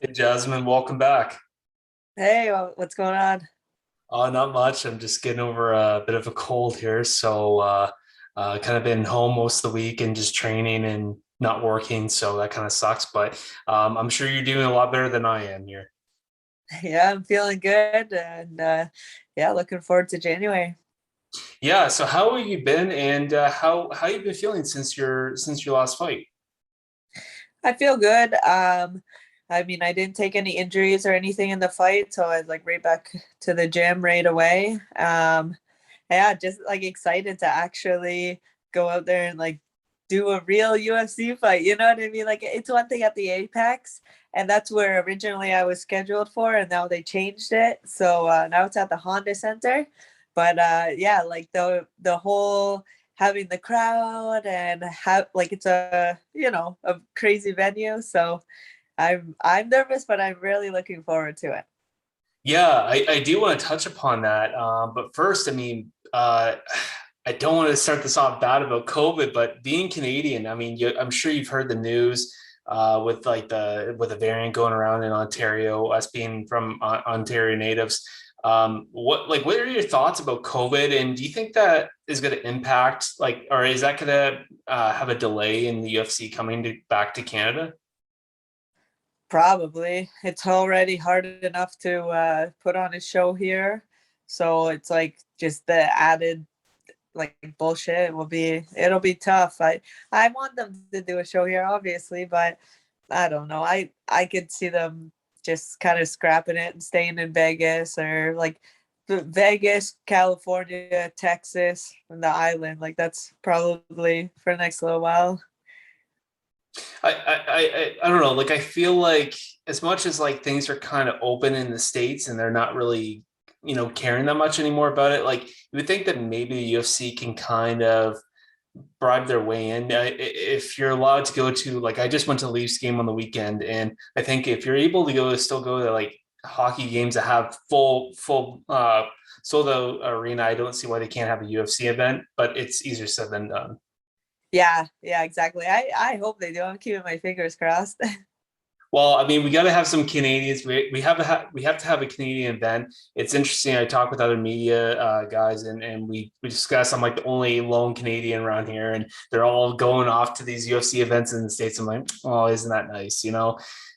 Hey Jasmine, welcome back. Hey, what's going on? Not much. I'm just getting over a bit of a cold here, so kind of been home most of the week and just training and not working, so that kind of sucks. But I'm sure you're doing a lot better than I am here. Yeah, I'm feeling good, and yeah, looking forward to January. Yeah. So how have you been, and how you been feeling since your last fight? I feel good. I mean, I didn't take any injuries or anything in the fight, so I was like right back to the gym right away. Yeah, just like excited to actually go out there and like do a real UFC fight. You know what I mean? Like it's one thing at the Apex, and that's where originally I was scheduled for, and now they changed it. So now it's at the Honda Center. But yeah, like the whole having the crowd and have like it's a crazy venue. So I'm nervous, but I'm really looking forward to it. Yeah, I do want to touch upon that. But first, I mean, I don't want to start this off bad about COVID, but being Canadian, I mean, I'm sure you've heard the news with like the variant going around in Ontario, us being from Ontario natives. What are your thoughts about COVID, and do you think that is going to impact like, or is that going to have a delay in the UFC coming back to Canada? Probably. It's already hard enough to put on a show here. So it's like just the added like bullshit it'll be tough. I want them to do a show here, obviously, but I don't know. I could see them just kind of scrapping it and staying in Vegas or like Vegas, California, Texas, and the island. Like that's probably for the next little while. I don't know. Like I feel like as much as like things are kind of open in the States and they're not really, caring that much anymore about it, like you would think that maybe the UFC can kind of bribe their way in. If you're allowed to go to, like, I just went to a Leafs game on the weekend, and I think if you're able to still go to like hockey games that have full sold out arena, I don't see why they can't have a UFC event, but it's easier said than done. Yeah, yeah, exactly. I hope they do. I'm keeping my fingers crossed. Well, I mean, we got to have some Canadians. We have to have a Canadian event. It's interesting. I talk with other media guys, and we discuss. I'm like the only lone Canadian around here, and they're all going off to these UFC events in the States. I'm like, oh, isn't that nice?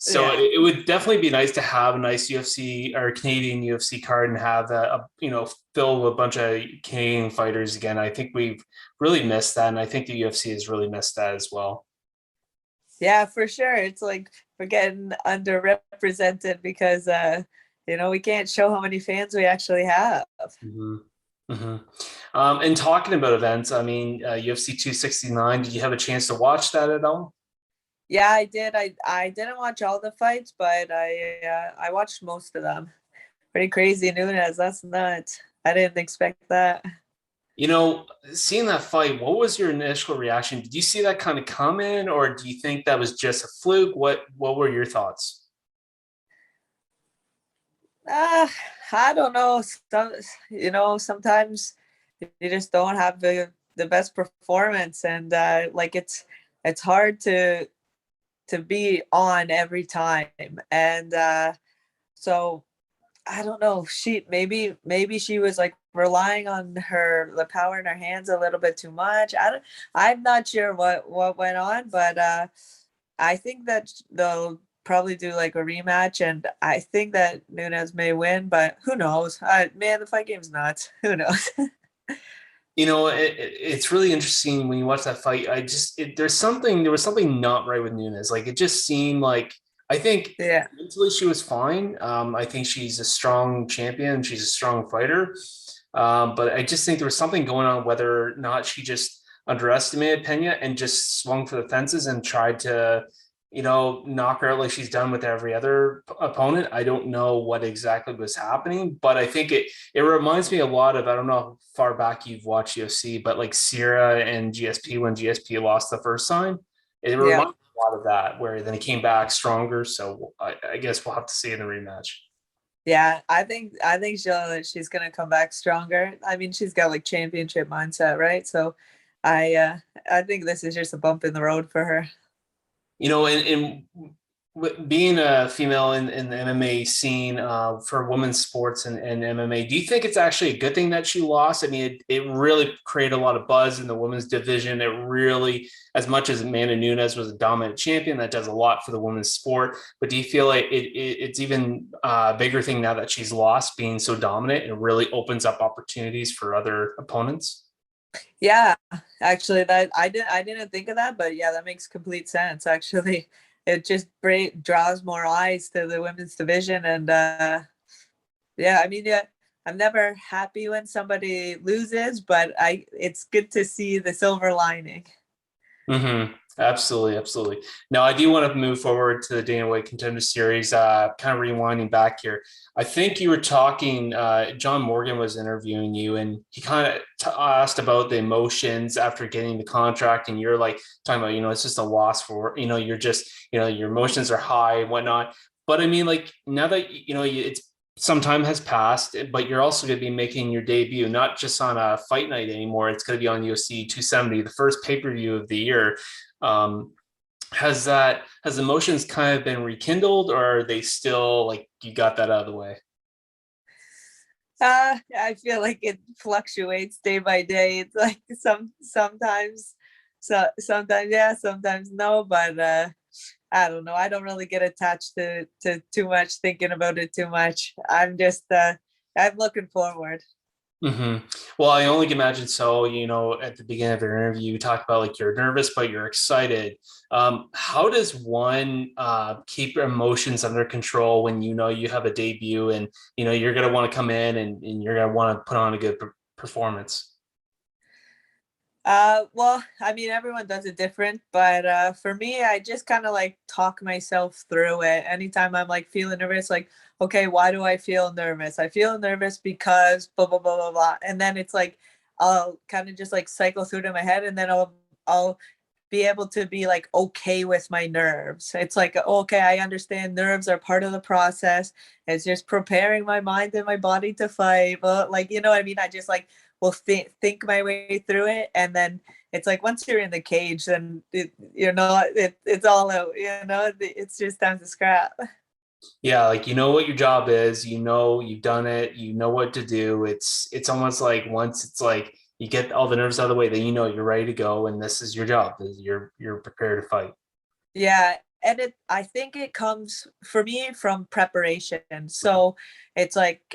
So Yeah. it would definitely be nice to have a nice UFC or Canadian UFC card and have fill with a bunch of Canadian fighters again. I think we've really missed that, and I think the UFC has really missed that as well. Yeah, for sure. It's like we're getting underrepresented because we can't show how many fans we actually have. Mm-hmm. Mm-hmm. And talking about events, I mean, UFC 269, did you have a chance to watch that at all? Yeah, I did. I didn't watch all the fights, but I watched most of them. Pretty crazy Nunez. That's nuts. I didn't expect that. Seeing that fight, what was your initial reaction? Did you see that kind of coming, or do you think that was just a fluke? What were your thoughts? Uh, I don't know. Sometimes you just don't have the best performance, and like it's hard to be on every time, and so I don't know. Maybe she was like relying on the power in her hands a little bit too much. I'm not sure what went on, but I think that they'll probably do like a rematch, and I think that Nunez may win, but who knows? Man, the fight game's nuts. Who knows? It's really interesting when you watch that fight. There was something not right with Nunes. Like it just seemed like I think Yeah. mentally she was fine. I think she's a strong champion. She's a strong fighter. But I just think there was something going on, whether or not she just underestimated Pena and just swung for the fences and tried to, knock her out like she's done with every other opponent. I don't know what exactly was happening, but I think it reminds me a lot of, I don't know how far back you've watched UFC, but like Sierra and GSP when GSP lost the first time. It Yeah. reminds me a lot of that, where then he came back stronger. So I guess we'll have to see in the rematch. Yeah, I think she's gonna come back stronger. I mean, she's got like championship mindset, right? So I uh I think this is just a bump in the road for her. And being a female in the MMA scene for women's sports and MMA, do you think it's actually a good thing that she lost? I mean, it really created a lot of buzz in the women's division. It really, as much as Amanda Nunes was a dominant champion, that does a lot for the women's sport. But do you feel like it's even a bigger thing now that she's lost, being so dominant? It really opens up opportunities for other opponents. Yeah, actually, that I didn't think of that, but yeah, that makes complete sense. Actually, it just draws more eyes to the women's division, and yeah, I mean, yeah, I'm never happy when somebody loses, but it's good to see the silver lining. Absolutely, absolutely. Now, I do want to move forward to the Dana White Contender Series. Kind of rewinding back here, I think you were talking. John Morgan was interviewing you, and he kind of asked about the emotions after getting the contract, and you're like talking about, it's just a loss for, you're just, your emotions are high and whatnot. But I mean, like now that it's some time has passed, but you're also going to be making your debut, not just on a fight night anymore. It's going to be on UFC 270, the first pay-per-view of the year. Um, has emotions kind of been rekindled, or are they still like you got that out of the way? I feel like it fluctuates day by day. It's like sometimes, sometimes yeah, sometimes no, but I don't know. I don't really get attached to too much, thinking about it too much. I'm looking forward. Well, I only can imagine. So, at the beginning of your interview, you talk about like you're nervous, but you're excited. How does one keep your emotions under control when you have a debut and you're going to want to come in and you're going to want to put on a good performance? Well, I mean, everyone does it different, but for me, I just kind of like talk myself through it. Anytime I'm like feeling nervous, like, okay, why do I feel nervous? I feel nervous because blah blah blah blah blah, and then it's like I'll kind of just like cycle through to my head, and then I'll be able to be like okay with my nerves. It's like, okay, I understand nerves are part of the process. It's just preparing my mind and my body to fight. But like, you know what I mean? I just like will think my way through it. And then it's like once you're in the cage, then you're not, it's all out, it's just time to scrap. Yeah, like what your job is, you've done it, you know what to do. It's almost like once it's like you get all the nerves out of the way, then you're ready to go, and this is your job. You're prepared to fight. Yeah. And I think it comes for me from preparation. So it's like,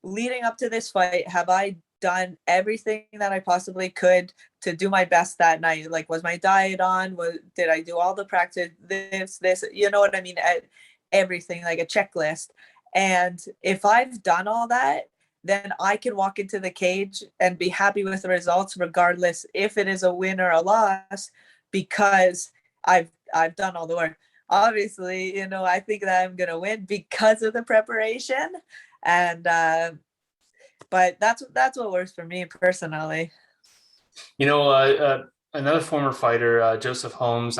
leading up to this fight, have I done everything that I possibly could to do my best that night? Like, was my diet on? Did I do all the practice? This, you know what I mean? Everything, like a checklist. And if I've done all that, then I can walk into the cage and be happy with the results, regardless if it is a win or a loss, because I've done all the work. Obviously, I think that I'm gonna win because of the preparation, and but that's what works for me personally. Another former fighter, Joseph Holmes.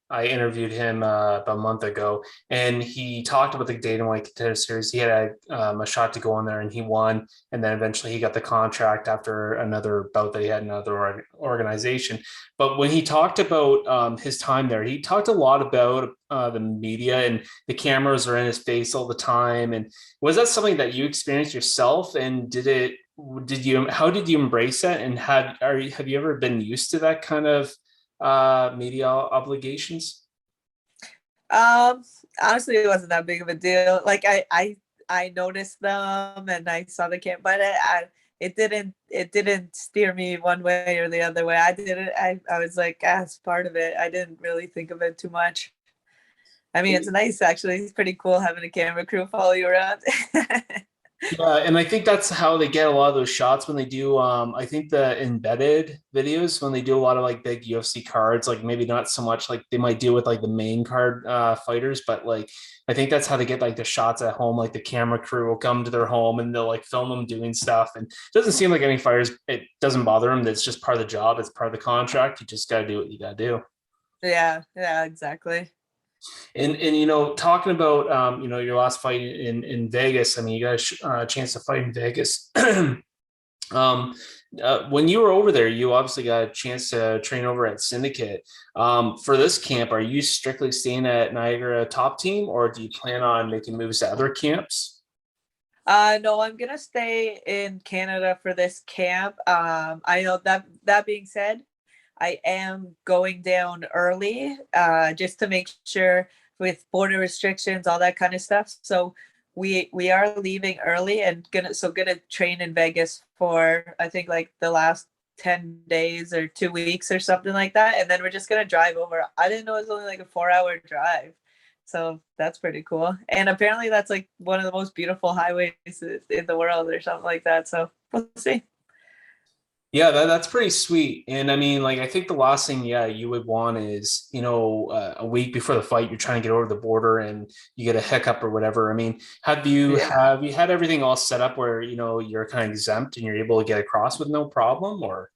I interviewed him about a month ago, and he talked about the Dana White Contender Series. He had a shot to go in there, and he won. And then eventually, he got the contract after another bout that he had in another organization. But when he talked about his time there, he talked a lot about the media, and the cameras are in his face all the time. And was that something that you experienced yourself? And how did you embrace that, and have you ever been used to that kind of media obligations? Um, Honestly, it wasn't that big of a deal. Like I noticed them and I saw the camp, but it didn't steer me one way or the other way. I was like, as part of it. I didn't really think of it too much. I mean, it's nice actually. It's pretty cool having a camera crew follow you around. Yeah, and I think that's how they get a lot of those shots when they do. I think the embedded videos when they do a lot of like big UFC cards, like maybe not so much like they might do with like the main card fighters, but like I think that's how they get like the shots at home. Like the camera crew will come to their home and they'll like film them doing stuff. And it doesn't seem like any fighters, it doesn't bother them. That's just part of the job. It's part of the contract. You just got to do what you got to do. Yeah, exactly. And talking about your last fight in Vegas. I mean, you got a chance to fight in Vegas. Um, when you were over there, you obviously got a chance to train over at Syndicate. For this camp, are you strictly staying at Niagara Top Team, or do you plan on making moves to other camps? No, I'm gonna stay in Canada for this camp. I know that being said, I am going down early, just to make sure with border restrictions, all that kind of stuff. So we are leaving early and gonna train in Vegas for I think like the last 10 days or 2 weeks or something like that. And then we're just gonna drive over. I didn't know it was only like a 4 hour drive. So that's pretty cool. And apparently that's like one of the most beautiful highways in the world or something like that. So we'll see. Yeah, that's pretty sweet. And I mean, like, I think the last thing, yeah, you would want is, a week before the fight, you're trying to get over the border and you get a hiccup or whatever. I mean, Yeah. have you had everything all set up where, you're kind of exempt and you're able to get across with no problem, or?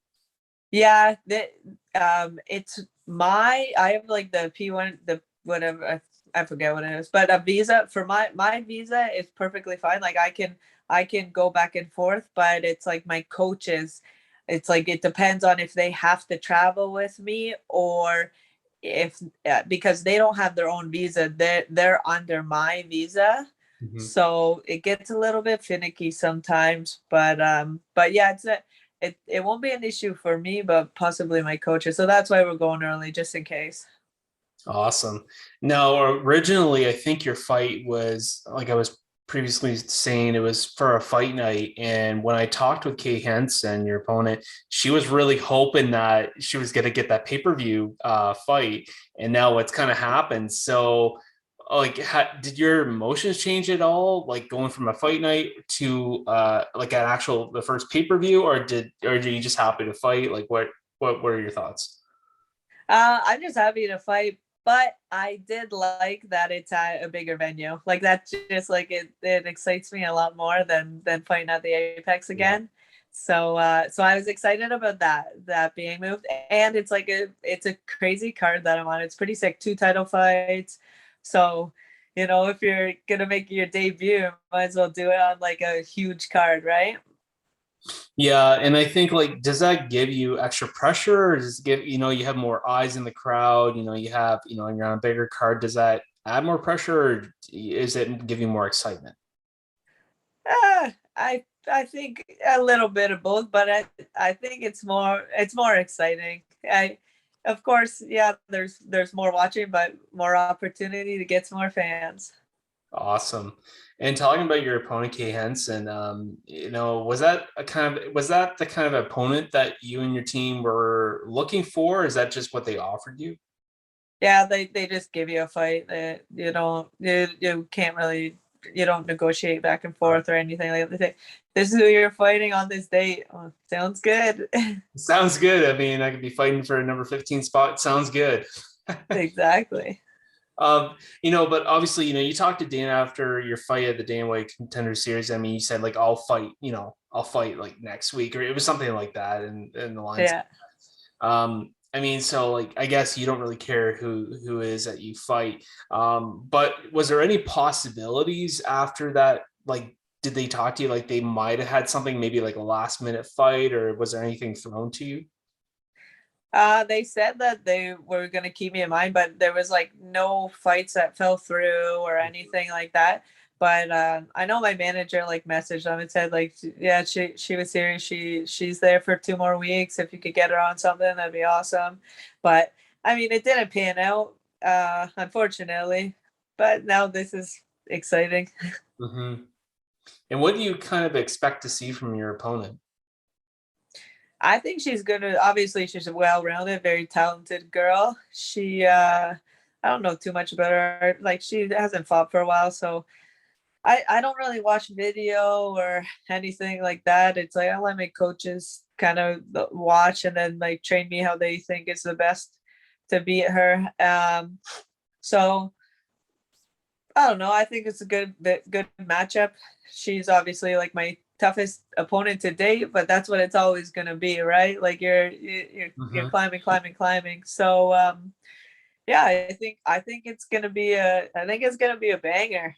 Yeah, it's I have like the P1, the whatever I forget what it is, but a visa for my visa is perfectly fine. Like I can go back and forth, but it's like my coaches, it's like it depends on if they have to travel with me or if because they don't have their own visa, they're under my visa. Mhm. So it gets a little bit finicky sometimes, but yeah, it won't be an issue for me, but possibly my coaches. So that's why we're going early, just in case. Awesome. Now, originally, I think your fight was like I was previously saying, it was for a fight night. And when I talked with Kay Hansen, your opponent, she was really hoping that she was going to get that pay-per-view fight. And now what's kind of happened. So, like, did your emotions change at all? Like going from a fight night to like an actual the first pay-per-view, or are you just happy to fight? Like, what were your thoughts? I'm just happy to fight, but I did like that it's at a bigger venue. Like that just like it excites me a lot more than fighting at the Apex Yeah. again. So I was excited about that being moved. And it's a crazy card that I'm on. It's pretty sick. 2 title fights. So, if you're gonna make your debut, might as well do it on like a huge card, right? Yeah, and I think like does that give you extra pressure or does it give you have more eyes in the crowd, you have, and you're on a bigger card, does that add more pressure or is it give you more excitement? I think a little bit of both, but I think it's more exciting. Of course, yeah, there's more watching, but more opportunity to get some more fans. Awesome. And talking about your opponent, Kay Hansen, was that the kind of opponent that you and your team were looking for? Is that just what they offered you? Yeah, they just give you a fight. You can't really you don't negotiate back and Right. forth or anything like that. They say, this is who you're fighting on this date. Oh, sounds good. Sounds good. I mean, I could be fighting for a number 15 spot. Sounds good. Exactly. But obviously, you talked to Dan after your fight at the Dana White Contender Series. I mean, you said like I'll fight like next week, or it was something like that, and the lines. Yeah. I mean, so like I guess you don't really care who is that you fight. But was there any possibilities after that? Like, did they talk to you like they might have had something, maybe like a last minute fight, or was there anything thrown to you? They said that they were gonna keep me in mind, but there was like no fights that fell through or anything like that. But I know my manager like messaged them and said like, yeah, she was serious. She's there for 2 more weeks. If you could get her on something, that'd be awesome. But I mean, it didn't pan out, unfortunately. But now this is exciting. Hmm. And what do you kind of expect to see from your opponent? I think she's gonna obviously she's a well-rounded, very talented girl. I don't know too much about her. Like she hasn't fought for a while, so I don't really watch video or anything like that. It's like I let my coaches kind of watch and then like train me how they think is the best to beat her. So I don't know. I think it's a good matchup. She's obviously like my toughest opponent to date, but that's what it's always going to be, right? Like you're Hmm. climbing, climbing, climbing. So yeah, I think it's going to be a banger.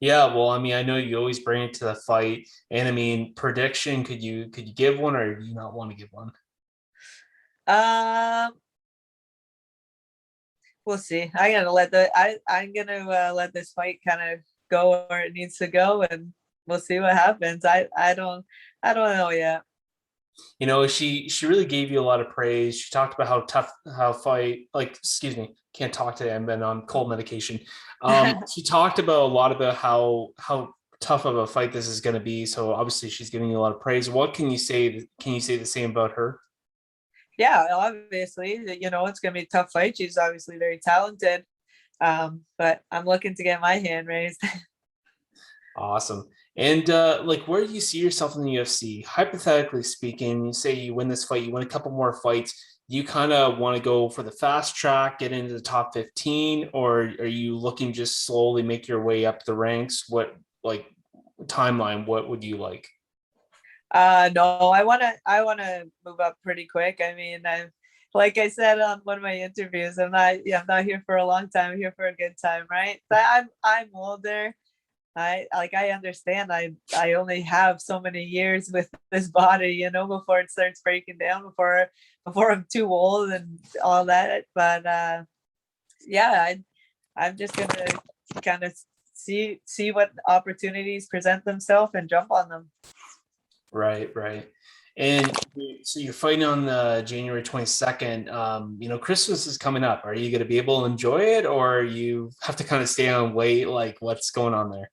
Yeah, well, I mean, I know you always bring it to the fight, and I mean, prediction. Could you give one, or do you not want to give one? Um, we'll see. I'm gonna let this fight kind of go where it needs to go, and we'll see what happens. I don't know yet. She really gave you a lot of praise. She talked about how tough, how fight, like, excuse me, can't talk today. I've been on cold medication. She talked about a lot about how tough of a fight this is going to be. So obviously she's giving you a lot of praise. What can you say? Can you say the same about her? Yeah, obviously, it's gonna be a tough fight. She's obviously very talented. But I'm looking to get my hand raised. Awesome. And like, where do you see yourself in the UFC? Hypothetically speaking, you say you win this fight, you win a couple more fights. Do you kind of want to go for the fast track, get into the top 15, or are you looking just slowly make your way up the ranks? What like timeline? What would you like? No, I wanna move up pretty quick. I mean, like I said on one of my interviews, I'm not here for a long time. I'm here for a good time, right? But I'm older. I understand. I only have so many years with this body, before it starts breaking down, before I'm too old and all that. But yeah, I'm just gonna kind of see what opportunities present themselves and jump on them. Right, right. And so you're fighting on the January 22nd. Christmas is coming up. Are you going to be able to enjoy it, or you have to kind of stay on weight? Like, what's going on there?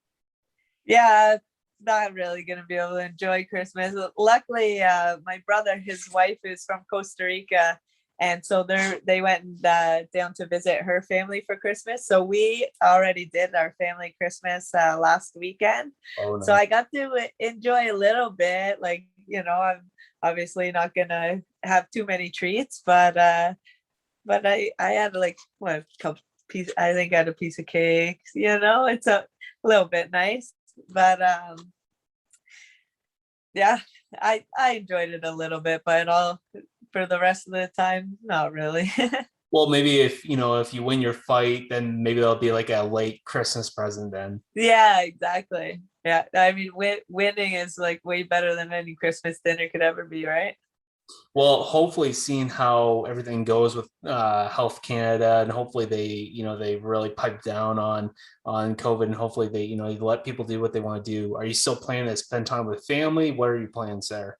Yeah, not really gonna be able to enjoy Christmas. Luckily, my brother, his wife is from Costa Rica, and so they went down to visit her family for Christmas. So we already did our family Christmas last weekend. Oh, So nice. I got to enjoy a little bit. Like, I'm obviously not gonna have too many treats, but I had like what, a couple piece. I think I had a piece of cake. It's a little bit nice, but yeah, I enjoyed it a little bit, but all for the rest of the time, not really. Well, maybe if you win your fight, then maybe that'll be like a late Christmas present then. Yeah, exactly. Yeah, I mean, winning is like way better than any Christmas dinner could ever be, right? Well, hopefully, seeing how everything goes with Health Canada, and hopefully they really pipe down on COVID, and hopefully they let people do what they want to do. Are you still planning to spend time with family? What are your plans there?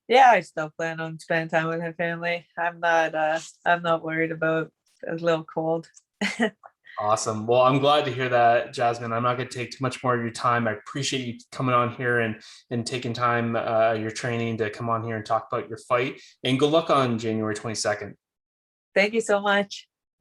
Yeah, I still plan on spending time with my family. I'm not worried about a little cold. Awesome. Well, I'm glad to hear that, Jasmine. I'm not going to take too much more of your time. I appreciate you coming on here and taking time your training to come on here and talk about your fight. And good luck on January 22nd. Thank you so much.